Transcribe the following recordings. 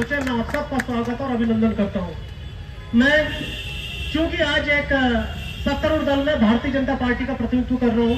पहुंचे, मैं आप सबका स्वागत और अभिनंदन करता हूं। मैं चूंकि आज एक सत्तारूढ़ दल में भारतीय जनता पार्टी का प्रतिनिधित्व कर रहा हूं,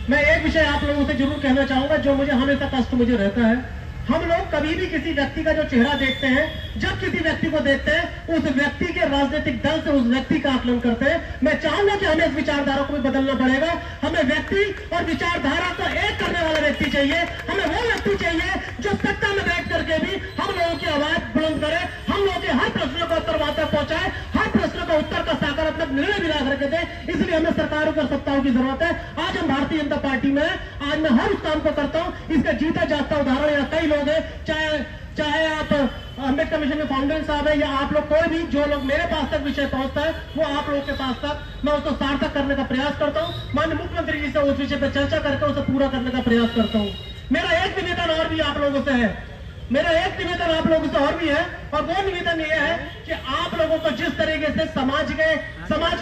मैं एक विषय आप लोगों से जरूर कहना चाहूंगा जो मुझे हमेशा कष्ट मुझे रहता है। हम लोग कभी भी किसी व्यक्ति का जो चेहरा देखते हैं, जब किसी व्यक्ति को देखते हैं, उस व्यक्ति के राजनीतिक दल से उस व्यक्ति का आकलन करते हैं। मैं चाहूंगा कि हमें इस विचारधारा को भी बदलना पड़ेगा। हमें व्यक्ति और विचारधारा को एक करने वाला व्यक्ति चाहिए। हमें वो व्यक्ति चाहिए जो सत्ता में बैठ करके भी हम लोगों की आवाज बुलंद करे, हम लोगों के हर प्रश्न का उत्तर वहां तक पहुंचाए, हर प्रश्न का उत्तर का सकारात्मक निर्णय भी ला करके दे। इसलिए हमें सरकारों और सत्ताओं की जरूरत है। आज हम भारतीय जनता पार्टी में, आज मैं हर उस काम को करता हूं। इसका जीता जागता उदाहरण यहाँ कई लोग हैं, चाहे आप अम्बेडकर मिशन के फाउंडर साहब है, या आप लोग कोई भी, जो लोग मेरे पास तक विषय पहुंचता है वो आप लोगों के पास तक मैं उसको सार्थक करने का प्रयास करता हूं। माननीय मुख्यमंत्री जी से उस विषय पर चर्चा करके उसे पूरा करने का प्रयास करता हूं। मेरा एक निवेदन और भी आप लोगों से है, मेरा एक निवेदन आप लोगों से और भी है, और वो निवेदन ये है कि आप लोगों को जिस तरीके से समाज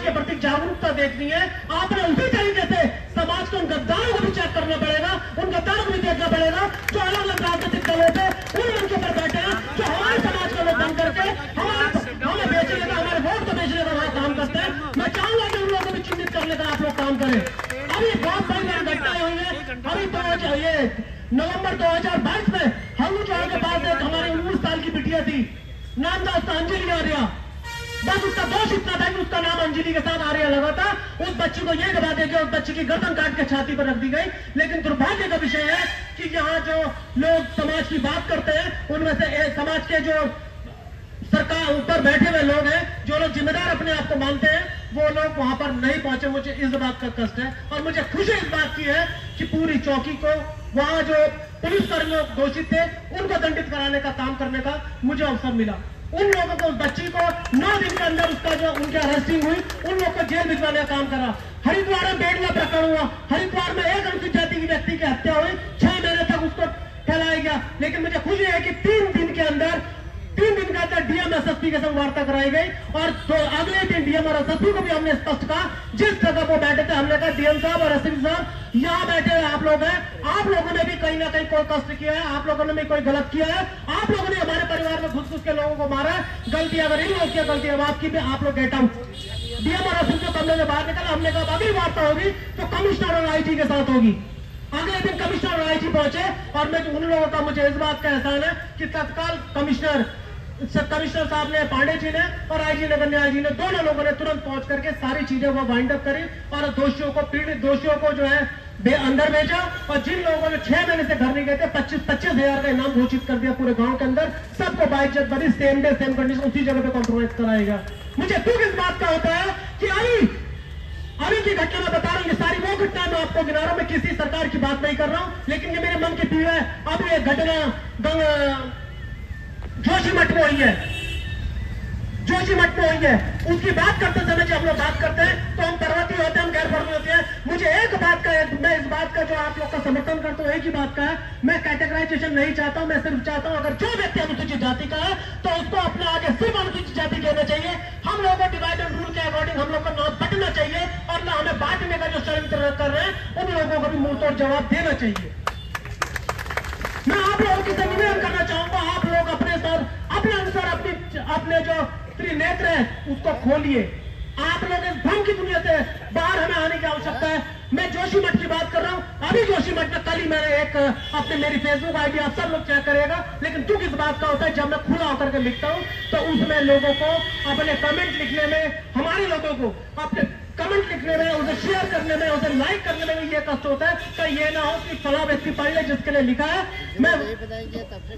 के प्रति जागरूकता देखनी है, आपने उसी तरीके से समाज के उन गद्दारों को भी चेक करना पड़ेगा, उन गद्दारों को भी देखना पड़ेगा जो अलग अलग राजनीतिक दलों पे उन मंचों पर बैठे हैं, जो हमारे समाज को लोग बंद करके हमें बेचने का, हमारे वोट को बेचने का वहां काम करते हैं। मैं चाहूंगा कि उन लोगों को भी चिन्हित करने का आप लोग काम करें। अभी बहुत बड़ी घटनाएं हुई है। अभी तो ये नवंबर 2022 में हल्लू चौड़ के पास एक हमारी 19 साल की बिटिया थी, नाम था उसका अंजलि आर्या। बस उसका दोष इतना था कि उसका नाम अंजलि के साथ आर्या लगा था। उस बच्ची को यह दबा देकर उस बच्ची की गर्दन काट के छाती पर रख दी गई। लेकिन दुर्भाग्य का विषय है कि यहाँ जो लोग समाज की बात करते हैं, उनमें से समाज के जो सरकार ऊपर बैठे हुए लोग हैं, जो लोग जिम्मेदार अपने आप को मानते हैं, वो लोग वहां पर नहीं पहुंचे। मुझे इस बात का कष्ट है, और मुझे खुशी इस बात की है कि पूरी चौकी को, वहां जो पुलिसकर्मी दोषी थे, उनको दंडित कराने का काम करने का मुझे अवसर मिला। उन लोगों को, उस बच्ची को 9 दिन के अंदर उसका जो उनकी अरेस्टिंग हुई, उन लोगों को जेल भिजवाने का काम करा। हरिद्वार में बेड़ला प्रकरण हुआ, हरिद्वार में एक अनुसूचित जाति की व्यक्ति की हत्या हुई, 6 महीने तक उसको फैलाया गया। लेकिन मुझे खुशी है कि 3 दिन के अंदर डीएम एसएसपी के संग वार्ता कराई गई, और तो अगले दिन डीएम और एसएसपी को भी हमने स्पष्ट कहा, जिस जगह वो बैठे थे, हमने कहा डीएम साहब और एसपी साहब यहाँ बैठे आप लोग हैं, आप लोगों ने भी कहीं ना कहीं कोई कष्ट किया है, आप लोगों ने भी कोई गलत किया है, आप लोगों ने हमारे परिवार में घुस के लोगों को मारा है। गलती अगर इन लोगों की गलती आपकी भी, आप लोग गेट आउट। डीएम और एसपी को कमरे से बाहर निकला। हमने कहा अगली वार्ता होगी तो कमिश्नर और आईजी के साथ होगी। अगले दिन कमिश्नर और आईजी पहुंचे, और मैं उन लोगों का, मुझे इस बात का एहसान है कि तत्काल कमिश्नर साहब ने, पांडे जी ने और आईजी ने, गन्याल जी ने, दोनों लोगों ने तुरंत पहुंच करके सारी चीजें वो वाइंड अप करी, और दोषियों को, पीड़ित दोषियों को जो है अंदर भेजा। और जिन लोगों ने 6 महीने से घर नहीं गए थे, 25 हजार का इनाम घोषित कर दिया पूरे गांव के अंदर। सबको बाइज्जत बनी, सेम डे सेम कंडीशन, उसी जगह पे कॉम्प्रोमाइज कराएगा। मुझे दुख इस बात का होता है कि अभी की घटना मैं बता रहा हूँ, ये सारी वो घटना मैं आपको गिना रहा हूं। मैं किसी सरकार की बात नहीं कर रहा हूं, लेकिन ये मेरे मन की पीड़ा है। अब ये घटना जोशीमठ में हुई है, जोशीमठ में हुई है। उसकी बात करते समय जब हम लोग बात करते हैं तो हम पर्वतीय होते हैं, हम गैर पर्वतीय होते हैं। मुझे एक बात का, मैं इस बात का जो आप लोग का समर्थन करता हूँ, एक ही बात का है, मैं कैटेगराइजेशन नहीं चाहता हूँ। मैं सिर्फ चाहता हूँ अगर जो व्यक्ति अनुसूचित जाति का है तो उसको अपने आगे सिर्फ अनुसूचित जाति कहना चाहिए। हम लोगों को डिवाइड एंड रूल के अकॉर्डिंग हम लोग को ना बटना चाहिए, और ना हमें बांटने का जो षड्यंत्र कर रहे हैं उन लोगों को भी मुंह तोड़ जवाब देना चाहिए। मैं आप लोगों की से निवेदन करना चाहूंगा, आप लोग अपने अनुसार अपने जो त्रिनेत्र है उसको खोलिए। आप लोग इस भ्रम की दुनिया से बाहर हमें आने की आवश्यकता है। मैं जोशीमठ की बात कर रहा हूं। अभी जोशीमठ में कल ही मैंने एक अपने मेरी फेसबुक आईडी आप सब लोग चेक करेगा, लेकिन दुख इस बात का होता है जब मैं खुला होकर के लिखता हूं तो उसमें लोगों को अपने कमेंट लिखने में, हमारे लोगों को अपने कमेंट लिखने में, उसे शेयर करने में, उसे लाइक करने में ये कष्ट होता है। तो ये ना हो कि फला व्यक्ति पढ़ ले जिसके लिए लिखा है, मैं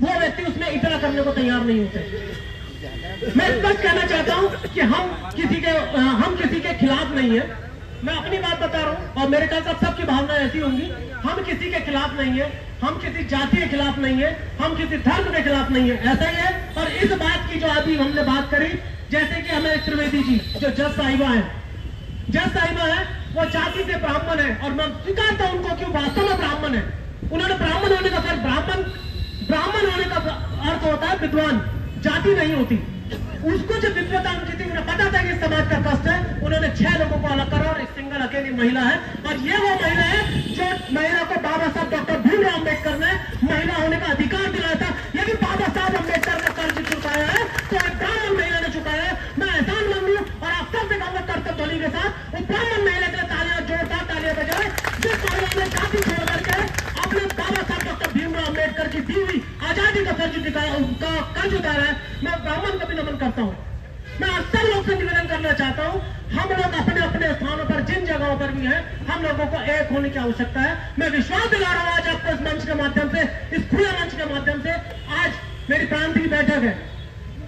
वो व्यक्ति उसमें इतना करने को तैयार नहीं होते। मैं बस कहना चाहता हूं कि हम किसी के खिलाफ नहीं है। मैं अपनी बात बता रहा हूं, और मेरे ख्याल से सबकी भावना ऐसी होंगी। हम किसी के खिलाफ नहीं है, हम किसी जाति के खिलाफ नहीं है, हम किसी धर्म के खिलाफ नहीं है, ऐसा ही है। और इस बात की जो अभी हमने बात करी, जैसे कि हमें त्रिवेदी जी जो जज साहिबा है, वो जाति से ब्राह्मण है, और मैं स्वीकारता हूं उनको कि वास्तव में ब्राह्मण है। उन्होंने ब्राह्मण होने का फिर ब्राह्मण होने का अर्थ होता है विद्वान, जाति नहीं होती। उसको जब विद्वता उनकी थी, उन्हें पता था कि समाज का कष्ट है, उन्होंने 6 लोगों को अलग करा, और एक सिंगल अकेली महिला है। और ये वो महिला है जो महिला को बाबा साहब डॉक्टर भीमराव अम्बेडकर ने महिला होने का अधिकार दिलाया था। यदि बाबा साहब अम्बेडकर ने के साथ वो ब्राह्मण महिला के तालियां जोरदार तालियां बजाए, जिस महिला ने जाति छोड़ करके अपने बाबा साहब डॉक्टर भीमराव अम्बेडकर की दी हुई आजादी का कर्ज उतारा है। मैं ब्राह्मण को भी नमन करता हूँ। मैं सब लोग से निवेदन करना चाहता हूँ, हम लोग अपने अपने स्थानों पर जिन जगहों पर भी हैं, हम लोगों को एक होने की आवश्यकता है। मैं विश्वास दिला रहा हूँ आज आपको इस मंच के माध्यम से, इस खुले मंच के माध्यम से। आज मेरी प्रांत की बैठक है,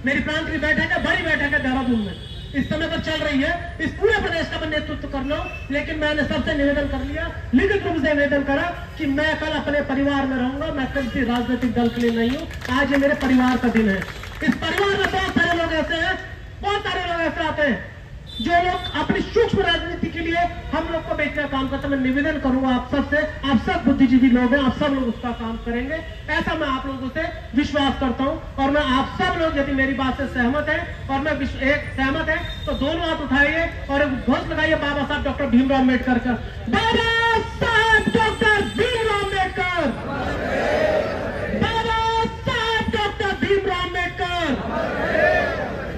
मेरी प्रांत की बैठक है, बड़ी बैठक है देहरादून में, इस समय पर चल रही है। इस पूरे प्रदेश का मैं नेतृत्व कर लो, लेकिन मैंने सबसे निवेदन कर लिया, लिखित रूप से निवेदन करा कि मैं कल अपने परिवार में रहूंगा, मैं किसी राजनीतिक दल के लिए नहीं हूँ। आज ये मेरे परिवार का दिन है। इस परिवार में बहुत सारे लोग ऐसे हैं, बहुत सारे लोग ऐसे आते हैं जो लोग अपनी सूक्ष्म राजनीति के लिए हम लोग को बेचने का काम करते हैं। मैं निवेदन करूंगा आप सब से, आप सब बुद्धिजीवी लोग हैं, आप सब लोग उसका काम करेंगे, ऐसा मैं आप लोगों से विश्वास करता हूं। और मैं आप सब लोग यदि मेरी बात से सहमत है और मैं एक सहमत है तो दोनों हाथ उठाइए और एक घोष लगाइए बाबा साहब डॉक्टर भीमराव अम्बेडकर का। बाबा साहब डॉक्टर भीमराव अम्बेडकर, बाबा साहब डॉक्टर भीमराव अम्बेडकर।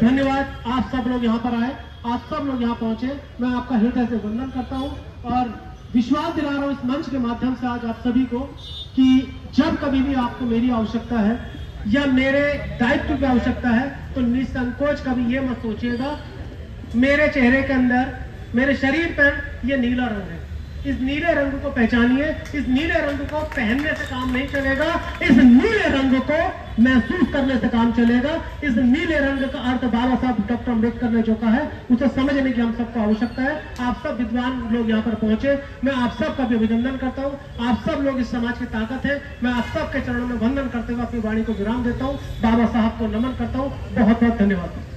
धन्यवाद, आप सब लोग यहाँ पर आए, आप सब लोग यहाँ पहुंचे, मैं आपका हृदय से वंदन करता हूं और विश्वास दिला रहा हूं इस मंच के माध्यम से आज आप सभी को कि जब कभी भी आपको मेरी आवश्यकता है या मेरे दायित्व की आवश्यकता है तो निसंकोच कभी ये मत सोचिएगा। मेरे चेहरे के अंदर, मेरे शरीर पर ये नीला रंग है, इस नीले रंग को पहचानिए। इस नीले रंग को पहनने से काम नहीं चलेगा, इस नीले रंग को महसूस करने से काम चलेगा। इस नीले रंग का अर्थ बाबा साहब डॉक्टर अम्बेडकर ने जो कहा है उसे समझने की हम सबको आवश्यकता है। आप सब विद्वान लोग यहाँ पर पहुंचे, मैं आप सबका भी अभिनंदन करता हूँ। आप सब लोग इस समाज की ताकत है। मैं आप सबके चरणों में वंदन करते हुए अपनी वाणी को विराम देता हूँ, बाबा साहब को नमन करता हूँ। बहुत बहुत धन्यवाद।